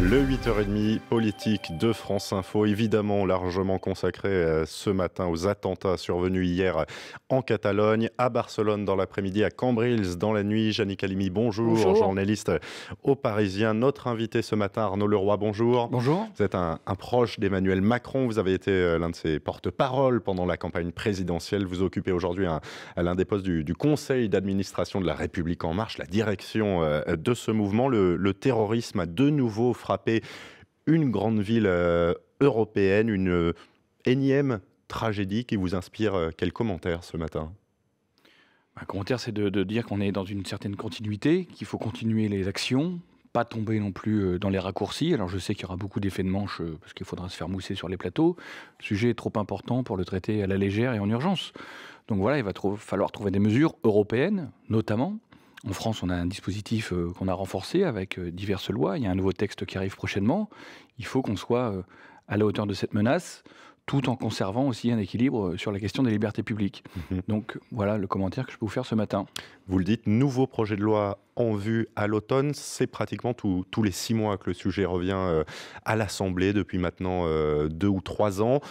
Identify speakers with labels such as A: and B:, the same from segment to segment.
A: Le 8h30 politique de France Info, évidemment largement consacré ce matin aux attentats survenus hier en Catalogne, à Barcelone dans l'après-midi, à Cambrils dans la nuit. Jannick Halimi, bonjour, journaliste au Parisien. Notre invité ce matin, Arnaud Leroy, bonjour.
B: Bonjour.
A: Vous êtes un proche d'Emmanuel Macron, vous avez été l'un de ses porte-parole pendant la campagne présidentielle. Vous occupez aujourd'hui l'un des postes du Conseil d'administration de la République En Marche, la direction de ce mouvement. Le terrorisme a de nouveau frappé une grande ville européenne, une énième tragédie qui vous inspire quel commentaire ce matin?
B: Un commentaire, c'est de dire qu'on est dans une certaine continuité, qu'il faut continuer les actions, pas tomber non plus dans les raccourcis. Alors je sais qu'il y aura beaucoup d'effets de manche parce qu'il faudra se faire mousser sur les plateaux. Le sujet est trop important pour le traiter à la légère et en urgence. Donc voilà, il va falloir trouver des mesures européennes, notamment. En France, on a un dispositif qu'on a renforcé avec diverses lois. Il y a un nouveau texte qui arrive prochainement. Il faut qu'on soit à la hauteur de cette menace, tout en conservant aussi un équilibre sur la question des libertés publiques. Donc voilà le commentaire que je peux vous faire ce matin.
A: Vous le dites, nouveau projet de loi en vue à l'automne. C'est pratiquement tous les 6 mois que le sujet revient à l'Assemblée depuis maintenant 2 ou 3 ans.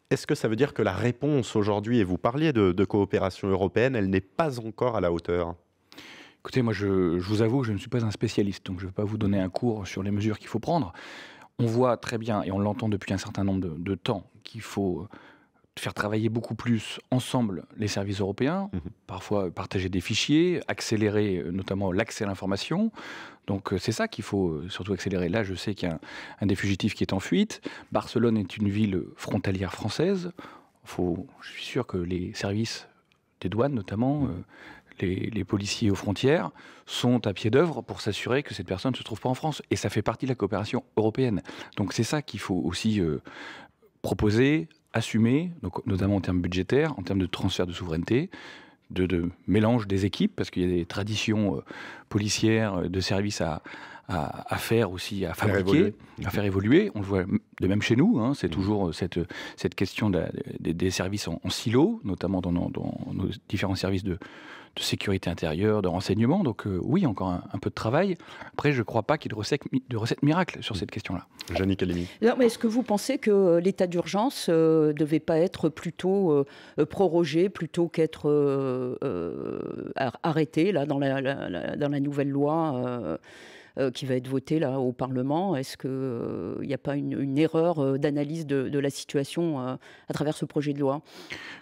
A: Est-ce que ça veut dire que la réponse aujourd'hui, et vous parliez de coopération européenne, elle n'est pas encore à la hauteur ?
B: Écoutez, moi je vous avoue que je ne suis pas un spécialiste, donc je ne vais pas vous donner un cours sur les mesures qu'il faut prendre. On voit très bien, et on l'entend depuis un certain nombre de temps, qu'il faut faire travailler beaucoup plus ensemble les services européens, parfois partager des fichiers, accélérer notamment l'accès à l'information. Donc c'est ça qu'il faut surtout accélérer. Là, je sais qu'il y a un des fugitifs qui est en fuite. Barcelone est une ville frontalière française. Je suis sûr que les services des douanes notamment, les policiers aux frontières sont à pied d'œuvre pour s'assurer que cette personne ne se trouve pas en France. Et ça fait partie de la coopération européenne. Donc c'est ça qu'il faut aussi proposer, assumer, donc, notamment en termes budgétaires, en termes de transfert de souveraineté, de mélange des équipes, parce qu'il y a des traditions policières, de services à faire aussi, à fabriquer, à faire évoluer. On le voit de même chez nous, c'est toujours cette question des services en silo, notamment dans nos différents services de sécurité intérieure, de renseignement. Donc oui, encore un peu de travail. Après, je ne crois pas qu'il y ait de recette miracle sur cette question-là.
A: Jannick Halimi.
C: Est-ce que vous pensez que l'état d'urgence ne devait pas être plutôt prorogé, plutôt qu'être arrêté là, dans la nouvelle loi qui va être votée là, au Parlement? Est-ce qu'il n'y a pas une erreur d'analyse de la situation à travers ce projet de loi?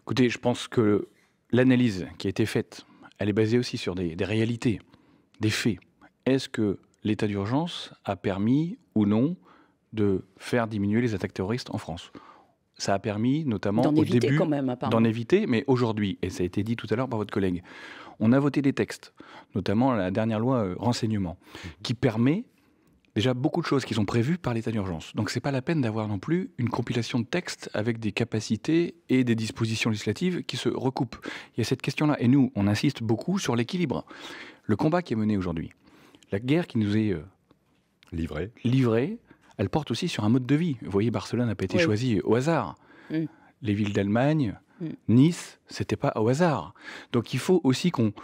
B: Écoutez, je pense que l'analyse qui a été faite, elle est basée aussi sur des réalités, des faits. Est-ce que l'état d'urgence a permis ou non de faire diminuer les attaques terroristes en France? Ça a permis notamment au début d'en éviter, mais aujourd'hui, et ça a été dit tout à l'heure par votre collègue, on a voté des textes, notamment la dernière loi renseignement, qui permet déjà beaucoup de choses qui sont prévues par l'état d'urgence. Donc c'est pas la peine d'avoir non plus une compilation de textes avec des capacités et des dispositions législatives qui se recoupent. Il y a cette question-là, et nous, on insiste beaucoup sur l'équilibre. Le combat qui est mené aujourd'hui, la guerre qui nous est livrée, elle porte aussi sur un mode de vie. Vous voyez, Barcelone n'a pas été choisi au hasard. Les villes d'Allemagne, Nice, c'était pas au hasard. Donc il faut aussi qu'on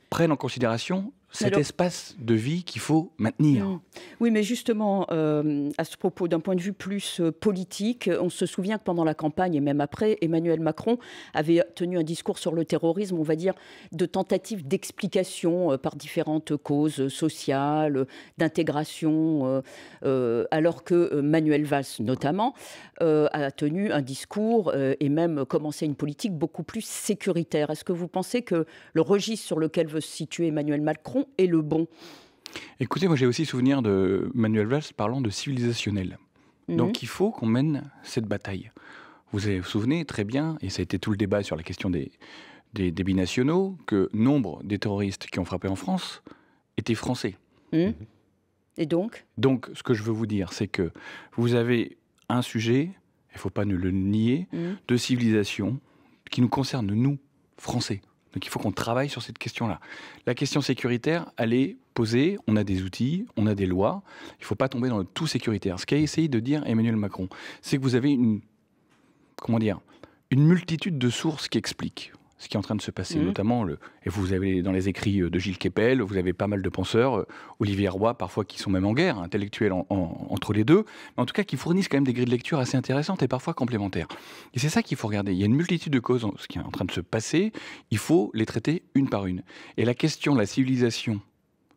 B: prenne en considération cet espace de vie qu'il faut maintenir.
C: Oui, mais justement, à ce propos, d'un point de vue plus politique, on se souvient que pendant la campagne et même après, Emmanuel Macron avait tenu un discours sur le terrorisme, on va dire, de tentative d'explication par différentes causes sociales, d'intégration, alors que Manuel Valls, notamment, a tenu un discours et même commencé une politique beaucoup plus sécuritaire. Est-ce que vous pensez que le registre sur lequel veut se situer Emmanuel Macron est le bon?
B: Écoutez, moi j'ai aussi souvenir de Manuel Valls parlant de civilisationnel. Donc il faut qu'on mène cette bataille. Vous vous souvenez très bien, et ça a été tout le débat sur la question des binationaux, que nombre des terroristes qui ont frappé en France étaient français.
C: Et donc
B: ce que je veux vous dire, c'est que vous avez un sujet, il ne faut pas le nier, de civilisation qui nous concerne, nous, Français. Donc il faut qu'on travaille sur cette question-là. La question sécuritaire, elle est posée, on a des outils, on a des lois, il ne faut pas tomber dans le tout sécuritaire. Ce qu'a essayé de dire Emmanuel Macron, c'est que vous avez une multitude de sources qui expliquent ce qui est en train de se passer, notamment, et vous avez dans les écrits de Gilles Kepel, vous avez pas mal de penseurs, Olivier Roy, parfois qui sont même en guerre intellectuelle entre les deux, mais en tout cas qui fournissent quand même des grilles de lecture assez intéressantes et parfois complémentaires. Et c'est ça qu'il faut regarder. Il y a une multitude de causes, ce qui est en train de se passer, il faut les traiter une par une. Et la question de la civilisation,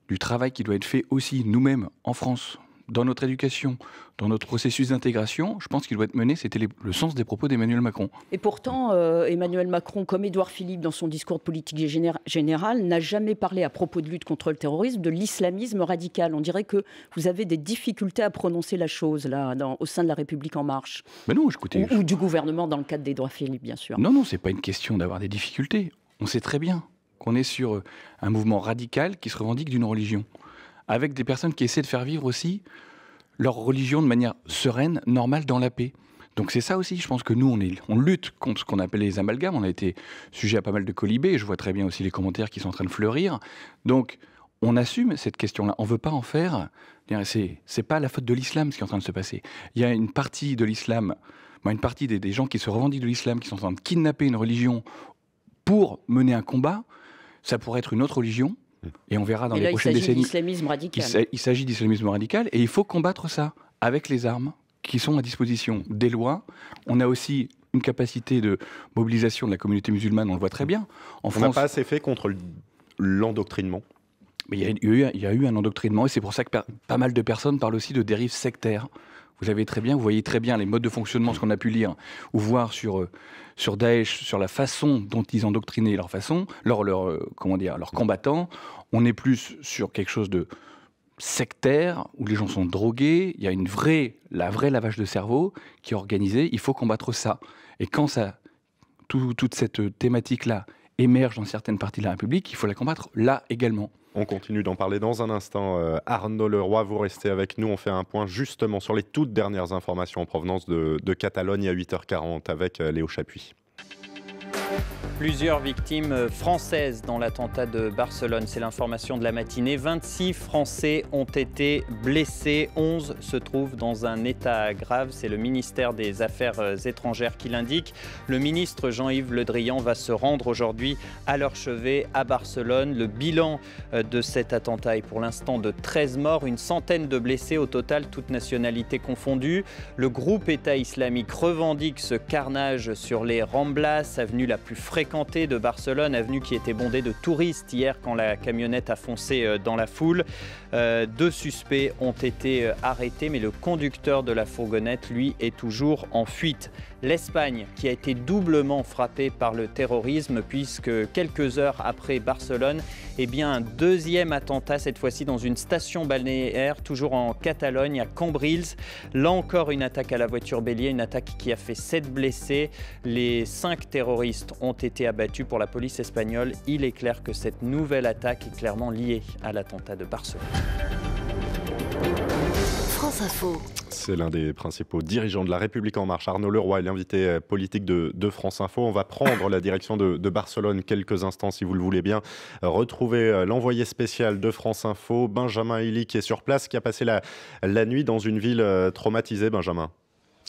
B: du travail qui doit être fait aussi nous-mêmes en France, dans notre éducation, dans notre processus d'intégration, je pense qu'il doit être mené, c'était le sens des propos d'Emmanuel Macron.
C: Et pourtant, Emmanuel Macron, comme Édouard Philippe dans son discours de politique générale, n'a jamais parlé à propos de lutte contre le terrorisme de l'islamisme radical. On dirait que vous avez des difficultés à prononcer la chose là, au sein de la République En Marche.
B: Mais non, écoutez,
C: ou du gouvernement dans le cadre d'Édouard Philippe, bien sûr.
B: Non, c'est pas une question d'avoir des difficultés. On sait très bien qu'on est sur un mouvement radical qui se revendique d'une religion, avec des personnes qui essaient de faire vivre aussi leur religion de manière sereine, normale, dans la paix. Donc c'est ça aussi, je pense que nous, on lutte contre ce qu'on appelle les amalgames. On a été sujet à pas mal de colibés. Je vois très bien aussi les commentaires qui sont en train de fleurir. Donc on assume cette question-là. On ne veut pas en faire. C'est pas la faute de l'islam ce qui est en train de se passer. Il y a une partie de l'islam, une partie des gens qui se revendiquent de l'islam, qui sont en train de kidnapper une religion pour mener un combat. Ça pourrait être une autre religion. Et on verra dans les prochaines décennies. Il s'agit d'islamisme radical et il faut combattre ça avec les armes qui sont à disposition des lois. On a aussi une capacité de mobilisation de la communauté musulmane, on le voit très bien.
A: On n'a pas assez fait contre l'endoctrinement.
B: Mais il y a eu un endoctrinement et c'est pour ça que pas mal de personnes parlent aussi de dérives sectaires. Vous voyez très bien les modes de fonctionnement, ce qu'on a pu lire ou voir sur Daesh, sur la façon dont ils endoctrinaient leurs combattants. On est plus sur quelque chose de sectaire, où les gens sont drogués. Il y a la vraie lavage de cerveau qui est organisé. Il faut combattre ça. Et quand toute cette thématique-là émerge dans certaines parties de la République, il faut la combattre là également.
A: On continue d'en parler dans un instant. Arnaud Leroy, vous restez avec nous. On fait un point justement sur les toutes dernières informations en provenance de Catalogne à 8h40 avec Léo Chapuis.
D: Plusieurs victimes françaises dans l'attentat de Barcelone. C'est l'information de la matinée. 26 Français ont été blessés. 11 se trouvent dans un état grave. C'est le ministère des Affaires étrangères qui l'indique. Le ministre Jean-Yves Le Drian va se rendre aujourd'hui à leur chevet à Barcelone. Le bilan de cet attentat est pour l'instant de 13 morts, une centaine de blessés au total, toutes nationalités confondues. Le groupe État islamique revendique ce carnage sur les Ramblas, avenue la plus fréquentée de Barcelone, avenue qui était bondée de touristes hier quand la camionnette a foncé dans la foule. 2 suspects ont été arrêtés, mais le conducteur de la fourgonnette, lui, est toujours en fuite. L'Espagne, qui a été doublement frappée par le terrorisme, puisque quelques heures après Barcelone, un deuxième attentat, cette fois-ci dans une station balnéaire, toujours en Catalogne, à Cambrils. Là encore, une attaque à la voiture bélier, une attaque qui a fait 7 blessés. Les 5 terroristes ont été abattus. Pour la police espagnole, il est clair que cette nouvelle attaque est clairement liée à l'attentat de Barcelone.
E: France Info.
A: C'est l'un des principaux dirigeants de la République En Marche, Arnaud Leroy, l'invité politique de France Info. On va prendre la direction de Barcelone quelques instants, si vous le voulez bien. Retrouver l'envoyé spécial de France Info, Benjamin Hilly, qui est sur place, qui a passé la nuit dans une ville traumatisée, Benjamin.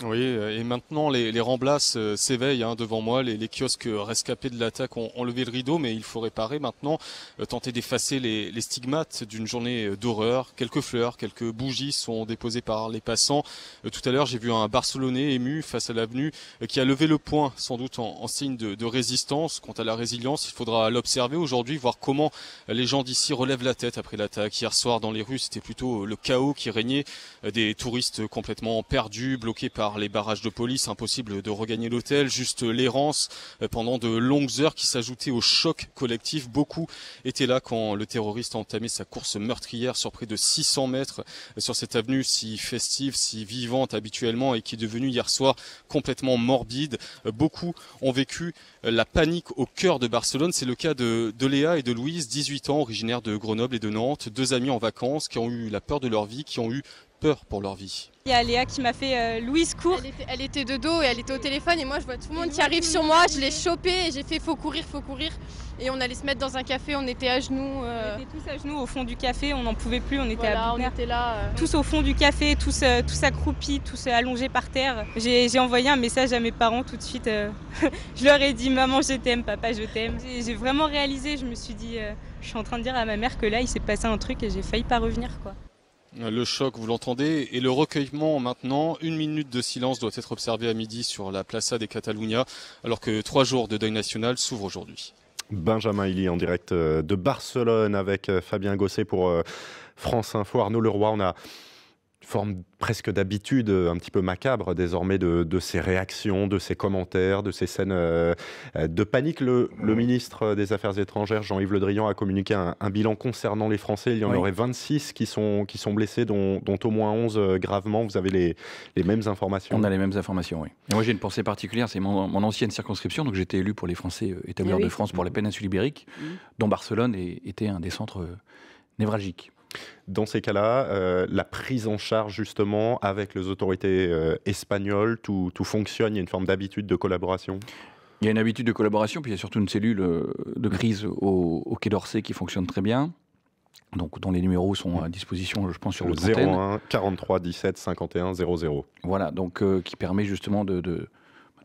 F: Oui, et maintenant les Ramblas s'éveillent devant moi. Les kiosques rescapés de l'attaque ont levé le rideau, mais il faut réparer maintenant, tenter d'effacer les stigmates d'une journée d'horreur. Quelques fleurs, quelques bougies sont déposées par les passants. Tout à l'heure, j'ai vu un Barcelonais ému face à l'avenue qui a levé le poing, sans doute en signe de résistance. Quant à la résilience, il faudra l'observer aujourd'hui, voir comment les gens d'ici relèvent la tête après l'attaque. Hier soir, dans les rues, c'était plutôt le chaos qui régnait. Des touristes complètement perdus, bloqués par les barrages de police, impossible de regagner l'hôtel, juste l'errance pendant de longues heures qui s'ajoutaient au choc collectif. Beaucoup étaient là quand le terroriste a entamé sa course meurtrière sur près de 600 mètres sur cette avenue si festive, si vivante habituellement et qui est devenue hier soir complètement morbide. Beaucoup ont vécu la panique au cœur de Barcelone. C'est le cas de Léa et de Louise, 18 ans, originaires de Grenoble et de Nantes, 2 amis en vacances qui ont eu la peur de leur vie, qui ont eu peur pour leur vie.
E: Il y a Léa qui m'a fait Louise court.
G: Elle était de dos et elle était au téléphone et moi je vois tout le monde qui arrive sur moi, je l'ai chopée et j'ai fait faut courir. Et on allait se mettre dans un café, on était à genoux.
E: On était tous à genoux au fond du café, on n'en pouvait plus, on était à bout de nerfs.
G: On était là.
E: Tous au fond du café, tous accroupis, tous allongés par terre. J'ai envoyé un message à mes parents tout de suite. Je leur ai dit maman je t'aime, papa je t'aime. J'ai vraiment réalisé, je me suis dit je suis en train de dire à ma mère que là il s'est passé un truc et j'ai failli pas revenir quoi.
F: Le choc, vous l'entendez, et le recueillement maintenant. 1 minute de silence doit être observée à midi sur la Plaça de Catalunya, alors que 3 jours de deuil national s'ouvrent aujourd'hui.
A: Benjamin Hilly en direct de Barcelone avec Fabien Gosset pour France Info. Arnaud Leroy, on a une forme presque d'habitude un petit peu macabre désormais de ces réactions, de ces commentaires, de ces scènes de panique. Le ministre des Affaires étrangères, Jean-Yves Le Drian, a communiqué un bilan concernant les Français. Il y en aurait 26 qui sont blessés, dont au moins 11 gravement. Vous avez les mêmes informations?
B: On a les mêmes informations, oui. Et moi, j'ai une pensée particulière. C'est mon ancienne circonscription. Donc, j'étais élu pour les Français établis hors de France pour la péninsule ibérique, dont Barcelone était un des centres névralgiques.
A: Dans ces cas-là, la prise en charge justement avec les autorités espagnoles, tout fonctionne, il y a une forme d'habitude de collaboration?
B: Il y a une habitude de collaboration, puis il y a surtout une cellule de crise au Quai d'Orsay qui fonctionne très bien, donc dont les numéros sont à disposition, je pense, sur votre antenne.
A: 01 43 17 51 00.
B: Voilà, donc qui permet justement de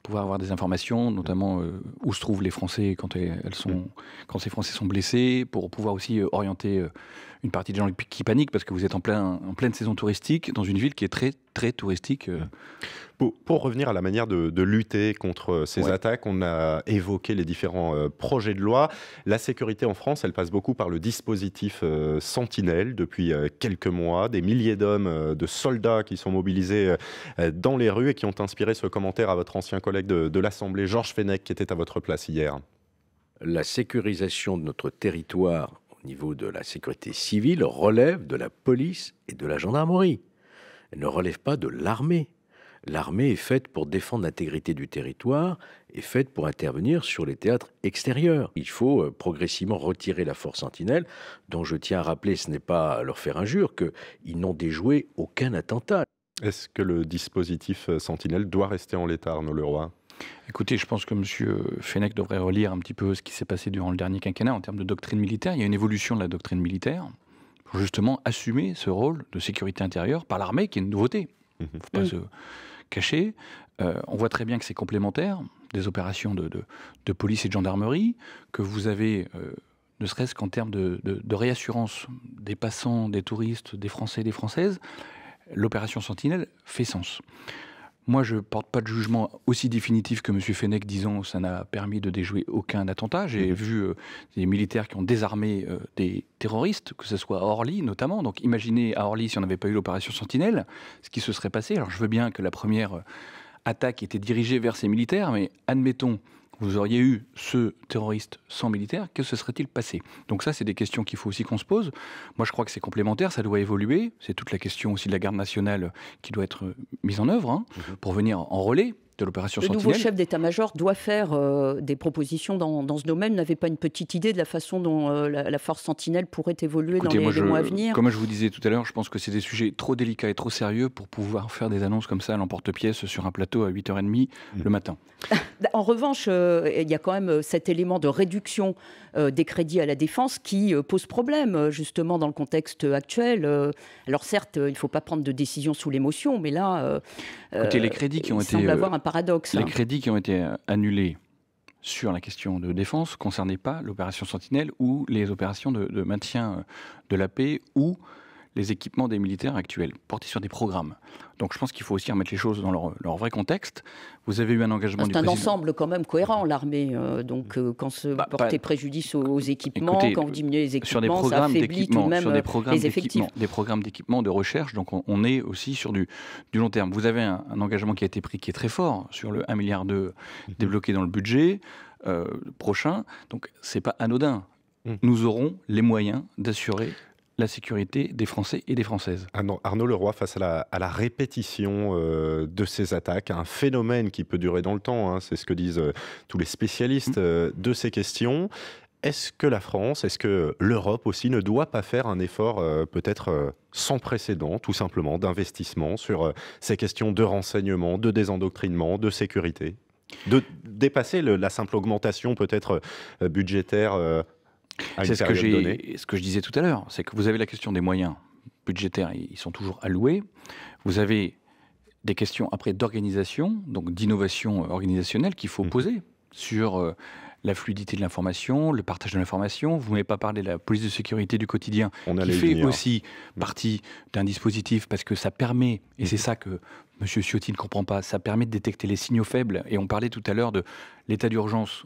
B: pouvoir avoir des informations, notamment où se trouvent les Français quand ces Français sont blessés, pour pouvoir aussi orienter une partie des gens qui paniquent, parce que vous êtes en pleine saison touristique, dans une ville qui est très, très touristique.
A: Pour revenir à la manière de lutter contre ces attaques, on a évoqué les différents projets de loi. La sécurité en France, elle passe beaucoup par le dispositif Sentinelle depuis quelques mois. Des milliers d'hommes, de soldats qui sont mobilisés dans les rues et qui ont inspiré ce commentaire à votre ancien collègue de l'Assemblée, Georges Fenech, qui était à votre place hier.
H: La sécurisation de notre territoire au niveau de la sécurité civile relève de la police et de la gendarmerie. Elle ne relève pas de l'armée. L'armée est faite pour défendre l'intégrité du territoire, est faite pour intervenir sur les théâtres extérieurs. Il faut progressivement retirer la force Sentinelle, dont je tiens à rappeler, ce n'est pas leur faire injure, qu'ils n'ont déjoué aucun attentat.
A: Est-ce que le dispositif Sentinelle doit rester en l'état, Arnaud Leroy?
B: Écoutez, je pense que M. Fenech devrait relire un petit peu ce qui s'est passé durant le dernier quinquennat en termes de doctrine militaire. Il y a une évolution de la doctrine militaire pour justement assumer ce rôle de sécurité intérieure par l'armée, qui est une nouveauté. Il ne faut pas se cacher. On voit très bien que c'est complémentaire des opérations de police et de gendarmerie, que vous avez, ne serait-ce qu'en termes de réassurance des passants, des touristes, des Français et des Françaises, l'opération Sentinelle fait sens. Moi, je ne porte pas de jugement aussi définitif que M. Fenech, disant que ça n'a permis de déjouer aucun attentat. J'ai vu des militaires qui ont désarmé des terroristes, que ce soit à Orly notamment. Donc imaginez à Orly, si on n'avait pas eu l'opération Sentinelle, ce qui se serait passé. Alors je veux bien que la première attaque était dirigée vers ces militaires, mais admettons, vous auriez eu ce terroriste sans militaire, que se serait-il passé? Donc ça, c'est des questions qu'il faut aussi qu'on se pose. Moi, je crois que c'est complémentaire, ça doit évoluer. C'est toute la question aussi de la garde nationale qui doit être mise en œuvre pour venir en relais de l'opération Sentinelle.
C: Le nouveau chef d'état-major doit faire des propositions dans ce domaine. Vous n'avez pas une petite idée de la façon dont la force Sentinelle pourrait évoluer dans les mois à venir?
B: Comme je vous disais tout à l'heure, je pense que c'est des sujets trop délicats et trop sérieux pour pouvoir faire des annonces comme ça à l'emporte-pièce sur un plateau à 8h30 le matin.
C: En revanche, il y a quand même cet élément de réduction des crédits à la défense qui pose problème, justement, dans le contexte actuel. Alors certes, il ne faut pas prendre de décision sous l'émotion, mais là,
B: écoutez, les crédits qui ont été,
C: semble avoir un paradoxe.
B: Les crédits qui ont été annulés sur la question de défense ne concernaient pas l'opération Sentinelle ou les opérations de maintien de la paix ou les équipements des militaires actuels, portés sur des programmes. Donc je pense qu'il faut aussi remettre les choses dans leur vrai contexte. Vous avez eu un engagement du président.
C: C'est un ensemble quand même cohérent, l'armée. Donc quand se porter préjudice aux équipements, écoutez, quand vous diminuez les équipements, ça affaiblit tout de même les effectifs.
B: Des programmes d'équipement, de recherche, donc on est aussi sur du long terme. Vous avez un engagement qui a été pris qui est très fort sur le 1,2 milliard débloqué dans le budget prochain. Donc c'est pas anodin. Nous aurons les moyens d'assurer la sécurité des Français et des Françaises.
A: Arnaud Leroy, face à la répétition de ces attaques, un phénomène qui peut durer dans le temps, c'est ce que disent tous les spécialistes de ces questions, Est-ce que la France, est-ce que l'Europe aussi ne doit pas faire un effort peut-être sans précédent, tout simplement, d'investissement sur ces questions de renseignement, de désendoctrinement, de sécurité, de dépasser la simple augmentation peut-être budgétaire à une période donnée?
B: Ce que je disais tout à l'heure, c'est que vous avez la question des moyens budgétaires, ils sont toujours alloués. Vous avez des questions après d'organisation, donc d'innovation organisationnelle qu'il faut poser sur la fluidité de l'information, le partage de l'information. Vous n'avez pas parlé de la police de sécurité du quotidien, qui fait aussi partie d'un dispositif, parce que ça permet, et c'est ça que M. Ciotti ne comprend pas, ça permet de détecter les signaux faibles. Et on parlait tout à l'heure de l'état d'urgence.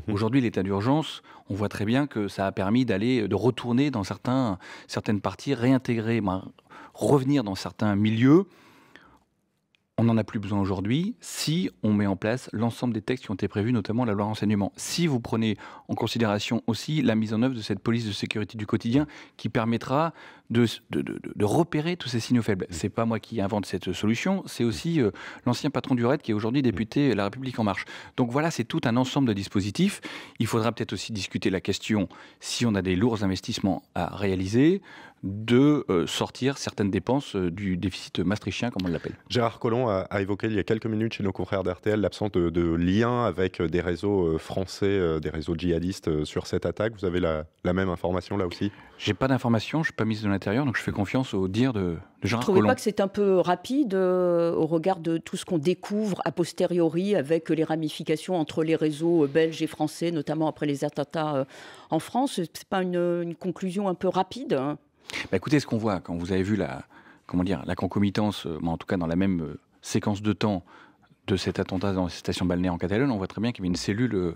B: Aujourd'hui, l'état d'urgence, on voit très bien que ça a permis de retourner dans certaines parties, réintégrer, revenir dans certains milieux. On n'en a plus besoin aujourd'hui si on met en place l'ensemble des textes qui ont été prévus, notamment la loi renseignement. Si vous prenez en considération aussi la mise en œuvre de cette police de sécurité du quotidien qui permettra de repérer tous ces signaux faibles. C'est pas moi qui invente cette solution, c'est aussi l'ancien patron du RAID qui est aujourd'hui député La République En Marche. Donc voilà, c'est tout un ensemble de dispositifs. Il faudra peut-être aussi discuter la question, si on a des lourds investissements à réaliser, de sortir certaines dépenses du déficit maastrichtien, comme on l'appelle.
A: Gérard Collomb a évoqué il y a quelques minutes chez nos confrères d'RTL l'absence de lien avec des réseaux français, des réseaux djihadistes sur cette attaque. Vous avez la même information là aussi?
B: J'ai pas d'informations, je suis pas ministre de l'Intérieur, donc je fais confiance au dire de Gérard Collomb.
C: Vous ne trouvez pas que c'est un peu rapide au regard de tout ce qu'on découvre a posteriori avec les ramifications entre les réseaux belges et français, notamment après les attentats en France? C'est pas une conclusion un peu rapide, hein?
B: Écoutez, ce qu'on voit, quand vous avez vu la concomitance, en tout cas dans la même séquence de temps de cet attentat dans la station balnéaire en Catalogne, on voit très bien qu'il y avait une cellule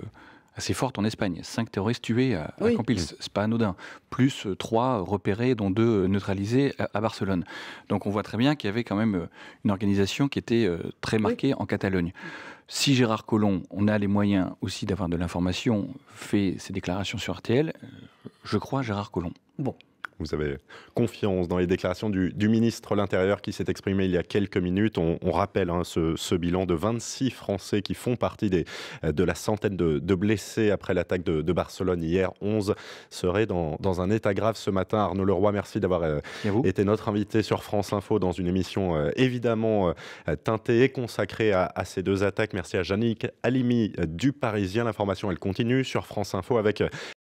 B: assez forte en Espagne. 5 terroristes tués à Campils, c'est pas anodin. Plus 3 repérés, dont 2 neutralisés à Barcelone. Donc on voit très bien qu'il y avait quand même une organisation qui était très marquée en Catalogne. Si Gérard Collomb, on a les moyens aussi d'avoir de l'information, fait ses déclarations sur RTL, je crois à Gérard Collomb.
C: Bon.
A: Vous avez confiance dans les déclarations du ministre de l'Intérieur qui s'est exprimé il y a quelques minutes. On rappelle ce bilan de 26 Français qui font partie de la centaine de blessés après l'attaque de Barcelone hier. 11 seraient dans un état grave ce matin. Arnaud Leroy, merci d'avoir été notre invité sur France Info dans une émission évidemment teintée et consacrée à ces 2 attaques. Merci à Yannick Halimi du Parisien. L'information, elle continue sur France Info avec